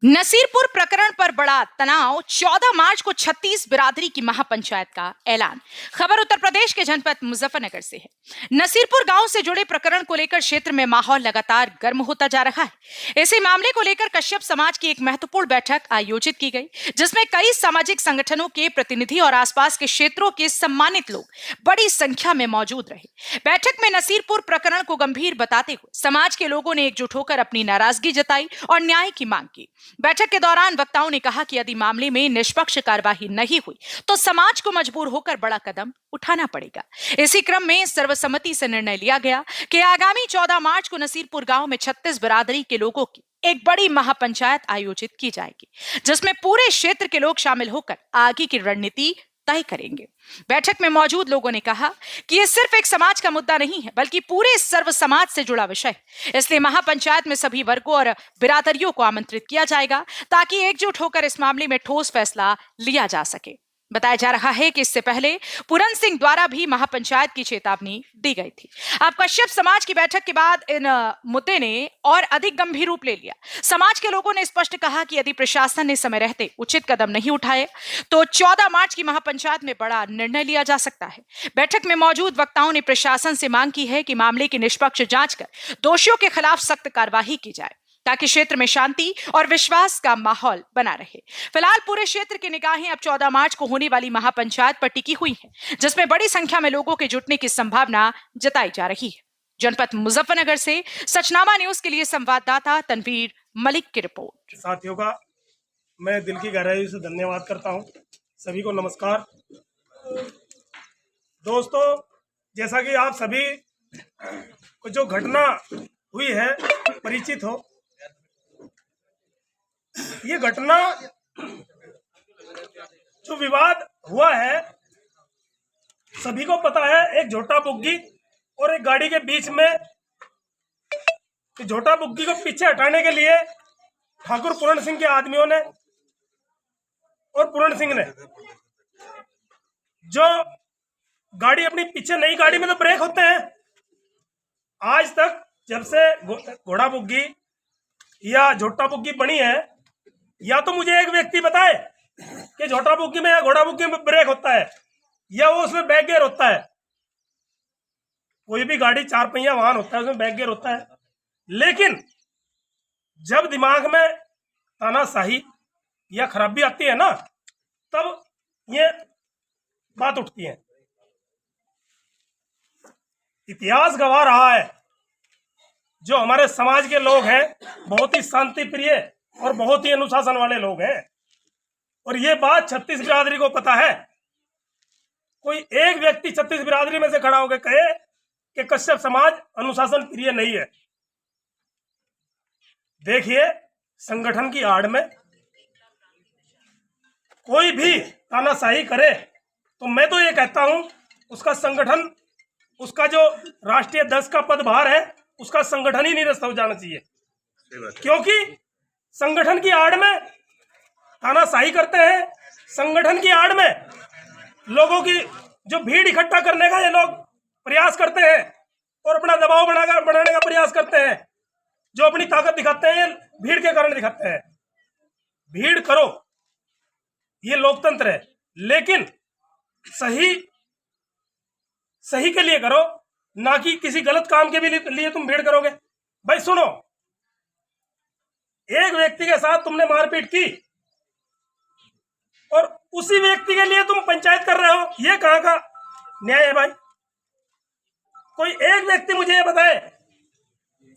नसीरपुर प्रकरण पर बड़ा तनाव। 14 मार्च को 36 बिरादरी की महापंचायत का ऐलान। खबर उत्तर प्रदेश के जनपद मुजफ्फरनगर से है। नसीरपुर गांव से जुड़े प्रकरण को लेकर क्षेत्र में माहौल लगातार गर्म होता जा रहा है। इसी मामले को लेकर कश्यप समाज की एक महत्वपूर्ण बैठक आयोजित की गई, जिसमें कई सामाजिक संगठनों के प्रतिनिधि और आसपास के क्षेत्रों के सम्मानित लोग बड़ी संख्या में मौजूद रहे। बैठक में नसीरपुर प्रकरण को गंभीर बताते हुए समाज के लोगों ने एकजुट होकर अपनी नाराजगी जताई और न्याय की मांग की। बैठक के दौरान वक्ताओं ने कहा कि यदि मामले में निष्पक्ष कार्यवाही नहीं हुई तो समाज को मजबूर होकर बड़ा कदम उठाना पड़ेगा। इसी क्रम में सर्वसम्मति से निर्णय लिया गया कि आगामी 14 मार्च को नसीरपुर गांव में 36 बिरादरी के लोगों की एक बड़ी महापंचायत आयोजित की जाएगी, जिसमें पूरे क्षेत्र के लोग शामिल होकर आगे की रणनीति तय करेंगे। बैठक में मौजूद लोगों ने कहा कि यह सिर्फ एक समाज का मुद्दा नहीं है, बल्कि पूरे सर्व समाज से जुड़ा विषय है। इसलिए महापंचायत में सभी वर्गों और बिरादरियों को आमंत्रित किया जाएगा ताकि एकजुट होकर इस मामले में ठोस फैसला लिया जा सके। बताया जा रहा है कि इससे पहले पूरन सिंह द्वारा भी महापंचायत की चेतावनी दी गई थी। अब कश्यप समाज की बैठक के बाद इन मुद्दे ने और अधिक गंभीर रूप ले लिया। समाज के लोगों ने स्पष्ट कहा कि यदि प्रशासन ने समय रहते उचित कदम नहीं उठाए तो 14 मार्च की महापंचायत में बड़ा निर्णय लिया जा सकता है। बैठक में मौजूद वक्ताओं ने प्रशासन से मांग की है कि मामले की निष्पक्ष जांच कर दोषियों के खिलाफ सख्त कार्रवाई की जाए, ताकि क्षेत्र में शांति और विश्वास का माहौल बना रहे। फिलहाल पूरे क्षेत्र की निगाहें अब 14 मार्च को होने वाली महापंचायत पर टिकी हुई हैं, जिसमें बड़ी संख्या में लोगों के जुटने की संभावना जताई जा रही है। जनपद मुजफ्फरनगर से सचनामा न्यूज के लिए संवाददाता तनवीर मलिक की रिपोर्ट। साथियों का मैं दिल की गहराई से धन्यवाद करता हूं। सभी को नमस्कार। दोस्तों, जैसा कि आप सभी को जो घटना हुई है परिचित हो, ये घटना जो विवाद हुआ है सभी को पता है। एक झोटा बुग्गी और एक गाड़ी के बीच में झोटा बुग्गी को पीछे हटाने के लिए ठाकुर पूरण सिंह के आदमियों ने और पूरण सिंह ने जो गाड़ी अपनी पीछे, नई गाड़ी में तो ब्रेक होते हैं। आज तक जब से घोड़ा बुग्गी या झोटा बुग्गी बनी है, या तो मुझे एक व्यक्ति बताए कि झोटा बुग्गी में या घोड़ा बुग्गी में ब्रेक होता है या वो उसमें बैक गियर होता है। कोई भी गाड़ी 4 पहिया वाहन होता है, उसमें बैक गियर होता है। लेकिन जब दिमाग में तानाशाही या खराबी आती है ना, तब ये बात उठती है। इतिहास गवाह रहा है, जो हमारे समाज के लोग हैं बहुत ही शांति प्रिय और बहुत ही अनुशासन वाले लोग हैं। और ये बात 36 बिरादरी को पता है। कोई एक व्यक्ति 36 बिरादरी में से खड़ा होकर कहे कि कश्यप समाज अनुशासन प्रिय नहीं है। देखिए, संगठन की आड़ में कोई भी तानाशाही करे तो मैं तो ये कहता हूं उसका संगठन, उसका जो राष्ट्रीय अध्यक्ष का पदभार है, उसका संगठन ही निरस्त हो जाना चाहिए। क्योंकि संगठन की आड़ में तानाशाही करते हैं, संगठन की आड़ में लोगों की जो भीड़ इकट्ठा करने का ये लोग प्रयास करते हैं और अपना दबाव बनाने का प्रयास करते हैं। जो अपनी ताकत दिखाते हैं भीड़ के कारण दिखाते हैं। भीड़ करो, ये लोकतंत्र है, लेकिन सही के लिए करो, ना कि किसी गलत काम के भी लिए तुम भीड़ करोगे। भाई सुनो, एक व्यक्ति के साथ तुमने मारपीट की और उसी व्यक्ति के लिए तुम पंचायत कर रहे हो, ये कहां का न्याय है भाई? कोई एक व्यक्ति मुझे ये बताए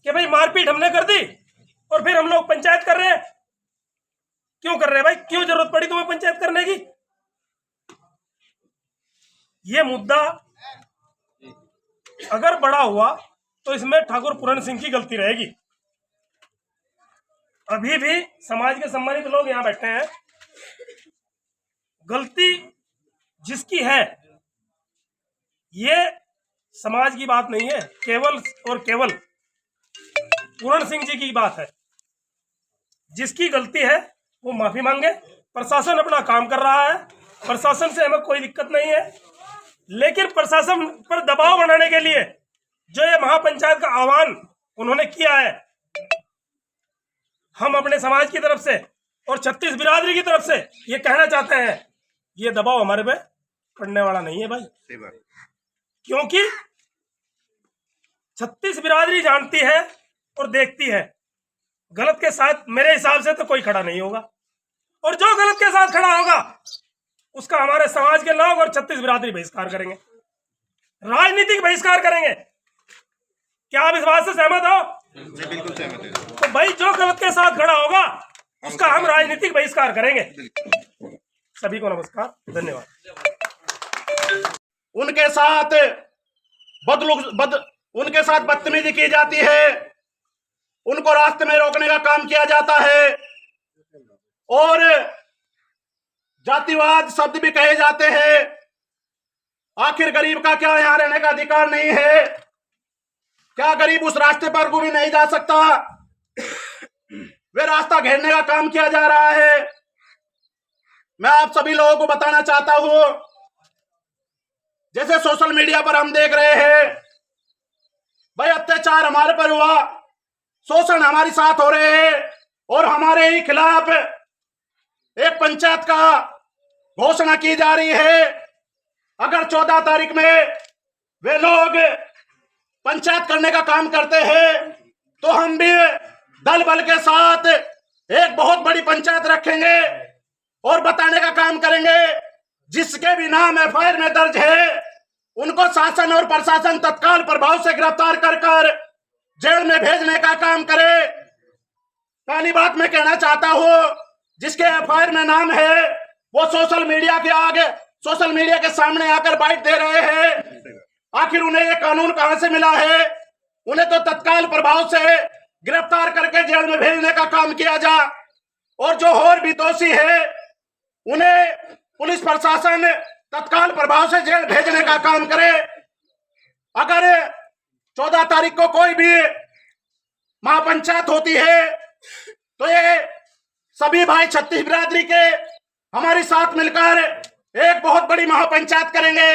कि भाई मारपीट हमने कर दी और फिर हम लोग पंचायत कर रहे हैं। क्यों कर रहे हैं भाई? क्यों जरूरत पड़ी तुम्हें पंचायत करने की? ये मुद्दा अगर बड़ा हुआ तो इसमें ठाकुर पूरण सिंह की गलती रहेगी। अभी भी समाज के सम्मानित लोग यहां बैठे हैं। गलती जिसकी है, ये समाज की बात नहीं है, केवल और केवल पूरण सिंह जी की बात है। जिसकी गलती है वो माफी मांगे। प्रशासन अपना काम कर रहा है, प्रशासन से हमें कोई दिक्कत नहीं है, लेकिन प्रशासन पर दबाव बनाने के लिए जो ये महापंचायत का आह्वान उन्होंने किया है, हम अपने समाज की तरफ से और 36 बिरादरी की तरफ से ये कहना चाहते हैं, ये दबाव हमारे पे पड़ने वाला नहीं है भाई। क्योंकि 36 बिरादरी जानती है और देखती है, गलत के साथ मेरे हिसाब से तो कोई खड़ा नहीं होगा, और जो गलत के साथ खड़ा होगा उसका हमारे समाज के लोग और 36 बिरादरी बहिष्कार करेंगे, राजनीतिक बहिष्कार करेंगे। क्या आप इस बात से सहमत हो? बिल्कुल सहमत है। तो भाई जो गलत के साथ खड़ा होगा उसका हम राजनीतिक बहिष्कार करेंगे। सभी को नमस्कार, धन्यवाद। उनके साथ उनके साथ बदतमीजी की जाती है, उनको रास्ते में रोकने का काम किया जाता है, और जातिवाद शब्द भी कहे जाते हैं। आखिर गरीब का क्या यहां रहने का अधिकार नहीं है? क्या गरीब उस रास्ते पर को भी नहीं जा सकता? वे रास्ता घेरने का काम किया जा रहा है। मैं आप सभी लोगों को बताना चाहता हूं, जैसे सोशल मीडिया पर हम देख रहे हैं, भाई अत्याचार हमारे पर हुआ, शोषण हमारे साथ हो रहे हैं, और हमारे ही खिलाफ एक पंचायत का घोषणा की जा रही है। अगर 14 तारीख में वे लोग पंचायत करने का काम करते हैं तो हम भी दल बल के साथ एक बहुत बड़ी पंचायत रखेंगे और बताने का काम करेंगे। जिसके भी नाम एफआईआर में दर्ज है उनको शासन और प्रशासन तत्काल प्रभाव से गिरफ्तार कर जेल में भेजने का काम करे। पहली बात मैं कहना चाहता हूं, जिसके एफआईआर में नाम है वो सोशल मीडिया के सामने आकर बाइट दे रहे हैं। आखिर उन्हें ये कानून कहां से मिला है? उन्हें तो तत्काल प्रभाव से गिरफ्तार करके जेल में भेजने का काम किया जा, और जो और भी दोषी है उन्हें पुलिस प्रशासन तत्काल प्रभाव से जेल भेजने का काम करे। अगर 14 तारीख को कोई भी महापंचायत होती है तो ये सभी भाई 36 बिरादरी के हमारे साथ मिलकर एक बहुत बड़ी महापंचायत करेंगे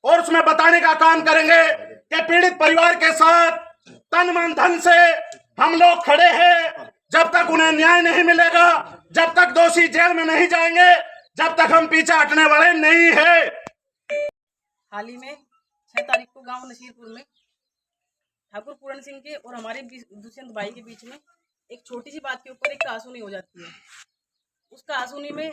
और उसमें बताने का काम करेंगे कि पीड़ित परिवार के साथ तन मन धन से हम लोग खड़े हैं। जब तक उन्हें न्याय नहीं मिलेगा, जब तक दोषी जेल में नहीं जाएंगे, जब तक हम पीछे हटने वाले नहीं है। हाल ही में 6 तारीख को गांव नसीरपुर में ठाकुर पूरन सिंह के और हमारे दुष्यंत भाई के बीच में एक छोटी सी बात के ऊपर एक कहासुनी हो जाती है। उस कहासुनी में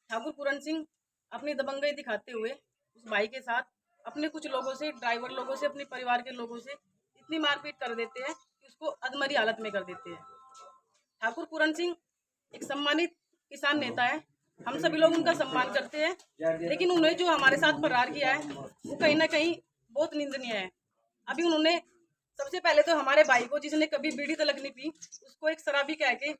ठाकुर पूरन सिंह अपनी दबंगई दिखाते हुए उस भाई के साथ अपने कुछ लोगों से, ड्राइवर लोगों से, अपने परिवार के लोगों से इतनी मारपीट कर देते हैं कि उसको अधमरी हालत में कर देते हैं। ठाकुर पूरन सिंह एक सम्मानित किसान नेता है, हम सभी लोग उनका सम्मान करते हैं, लेकिन उन्हें जो हमारे साथ फरार किया है वो कहीं ना कहीं बहुत निंदनीय है। अभी उन्होंने सबसे पहले तो हमारे भाई को, जिसने कभी बीड़ी तलक नहीं पी, उसको एक शराबी कह के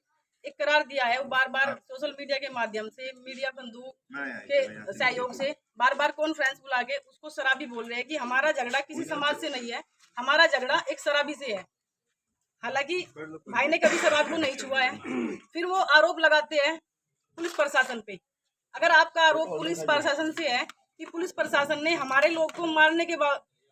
एक करार दिया है। वो बार बार सोशल मीडिया के माध्यम से, मीडिया बंधु के सहयोग से बार बार कॉन्फ्रेंस बुला के उसको शराबी बोल रहे हैं कि हमारा झगड़ा किसी समाज से नहीं है, हमारा झगड़ा एक शराबी से है। हालांकि भाई ने कभी शराब को नहीं छुआ है। फिर वो आरोप लगाते हैं पुलिस प्रशासन पे। अगर आपका आरोप पुलिस प्रशासन से है कि पुलिस प्रशासन ने हमारे लोग को मारने के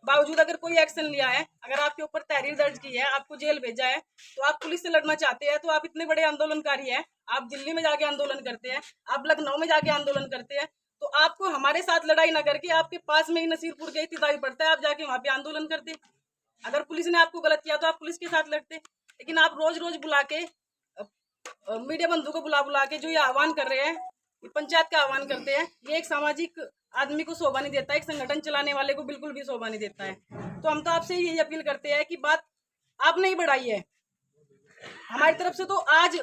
बावजूद अगर कोई एक्शन लिया है, अगर आपके ऊपर तहरीर दर्ज की है, आपको जेल भेजा है, तो आप पुलिस से लड़ना चाहते हैं, तो आप इतने बड़े आंदोलनकारी हैं, आप दिल्ली में जाके आंदोलन करते हैं, आप लखनऊ में जाके आंदोलन करते हैं, तो आपको हमारे साथ लड़ाई ना करके आपके पास में ही नसीरपुर के तिदाई पड़ता है, आप जाके वहां पे आंदोलन करते। अगर पुलिस ने आपको गलत किया तो आप पुलिस के साथ लड़ते। लेकिन आप रोज रोज बुला के मीडिया बंधु को बुला के जो ये आह्वान कर रहे हैं, पंचायत का आह्वान करते हैं, ये एक सामाजिक आदमी को शोभा नहीं देता है, एक संगठन चलाने वाले को बिल्कुल भी शोभा नहीं देता है। तो हम तो आपसे यही अपील करते हैं कि बात आपने ही बढ़ाई है। हमारी तरफ से तो आज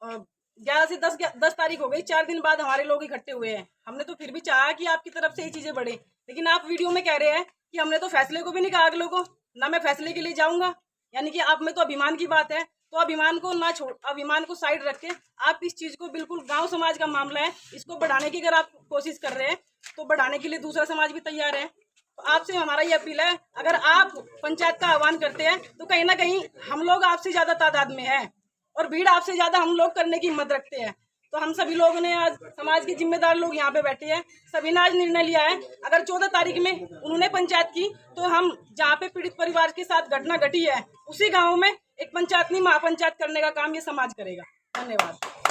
11 से 10 तारीख हो गई, 4 दिन बाद हमारे लोग इकट्ठे हुए हैं। हमने तो फिर भी चाहा कि आपकी तरफ से ये चीजें बढ़े, लेकिन आप वीडियो में कह रहे हैं कि हमने तो फैसले को भी नहीं कहा अगलों को, ना मैं फैसले के लिए जाऊंगा। यानी कि आप में तो अभिमान की बात है, तो अभिमान को ना छोड़, अभिमान को साइड रख के आप इस चीज को, बिल्कुल गांव समाज का मामला है, इसको बढ़ाने की अगर आप कोशिश कर रहे हैं तो बढ़ाने के लिए दूसरा समाज भी तैयार है। तो आपसे हमारा ये अपील है, अगर आप पंचायत का आह्वान करते हैं तो कहीं ना कहीं हम लोग आपसे ज्यादा तादाद में है और भीड़ आपसे ज्यादा हम लोग करने की हिम्मत रखते हैं। तो हम सभी लोगों ने आज, समाज के जिम्मेदार लोग यहाँ पे बैठे हैं, सभी ने आज निर्णय लिया है, अगर 14 तारीख में उन्होंने पंचायत की तो हम जहाँ पे पीड़ित परिवार के साथ घटना घटी है उसी गाँव में एक पंचायत नहीं, महापंचायत करने का काम ये समाज करेगा। धन्यवाद।